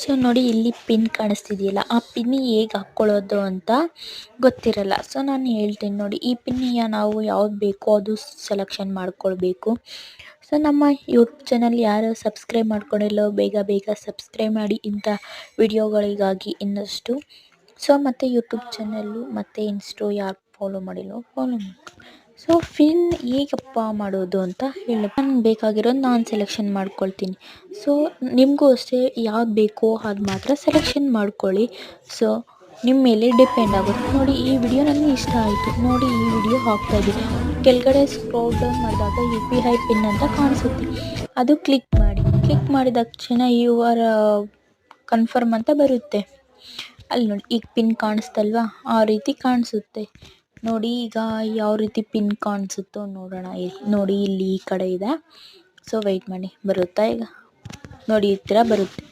So ನೋಡಿ ಇಲ್ಲಿ pin ಕಾಣಿಸ್ತಿದೆಯಲ್ಲ, ಆ ಪಿನ್ ಹೇಗೆ ಹಾಕ್ಕೊಳ್ಳೋದು ಅಂತ ಗೊತ್ತಿರಲ್ಲ. ಸೊ ನಾನು ಹೇಳ್ತೀನಿ ನೋಡಿ, ಈ ಪಿನ್ನಿಗೆ ನಾವು ಯಾವ್ದು ಬೇಕೋ ಅದು ಸೆಲೆಕ್ಷನ್ ಮಾಡ್ಕೊಳ್ಬೇಕು. ಸೊ ನಮ್ಮ ಯೂಟ್ಯೂಬ್ ಚಾನಲ್ ಯಾರು ಸಬ್ಸ್ಕ್ರೈಬ್ ಮಾಡ್ಕೊಂಡಿಲ್ಲೋ ಬೇಗ ಸಬ್ಸ್ಕ್ರೈಬ್ ಮಾಡಿ ಇಂಥ ವಿಡಿಯೋಗಳಿಗಾಗಿ ಇನ್ನಷ್ಟು. ಸೊ ಮತ್ತು ಯೂಟ್ಯೂಬ್ ಚಾನಲ್ಲು ಮತ್ತು ಇನ್ಸ್ಟೋ ಯಾರು ಫಾಲೋ ಮಾಡಿಲ್ಲೋ ಫಾಲೋ ಮಾಡಿ. ಸೊ ಪಿನ್ ಹೇಗಪ್ಪ ಮಾಡೋದು ಅಂತ ಹೇಳಿ, ನಾನು ಬೇಕಾಗಿರೋದು ನಾನು ಸೆಲೆಕ್ಷನ್ ಮಾಡ್ಕೊಳ್ತೀನಿ. ಸೊ ನಿಮಗೂ ಅಷ್ಟೇ ಯಾವ್ದು ಬೇಕೋ ಅದು ಮಾತ್ರ ಸೆಲೆಕ್ಷನ್ ಮಾಡ್ಕೊಳ್ಳಿ. ಸೊ ನಿಮ್ಮ ಮೇಲೆ ಡಿಪೆಂಡ್ ಆಗುತ್ತೆ. ನೋಡಿ ಈ ವಿಡಿಯೋ ನನಗೆ ಇಷ್ಟ ಆಯಿತು, ನೋಡಿ ಈ ವಿಡಿಯೋ ಹಾಕ್ತಾಯಿದ್ದೀನಿ. ಕೆಳಗಡೆ ಸ್ಕ್ರೋಲ್ ಡೌನ್ ಮಾಡಿದಾಗ UPI ಪಿನ್ ಅಂತ ಕಾಣಿಸುತ್ತೆ, ಅದು ಕ್ಲಿಕ್ ಮಾಡಿ. ಕ್ಲಿಕ್ ಮಾಡಿದ ತಕ್ಷಣ ಯುವರ್ ಕನ್ಫರ್ಮ್ ಅಂತ ಬರುತ್ತೆ. ಅಲ್ಲಿ ನೋಡಿ ಈಗ ಪಿನ್ ಕಾಣಿಸ್ತಲ್ವಾ, ಆ ರೀತಿ ಕಾಣಿಸುತ್ತೆ. ನೋಡಿ ಈಗ ಯಾವ ರೀತಿ ಪಿನ್ ಕಾಣಿಸುತ್ತೋ ನೋಡೋಣ. ನೋಡಿ ಇಲ್ಲಿ ಈ ಕಡೆ ಇದೆ. ಸೊ ವೆಯ್ಟ್ ಮಾಡಿ, ಬರುತ್ತಾ ಈಗ ನೋಡಿ ಈ ಥರ ಬರುತ್ತೆ.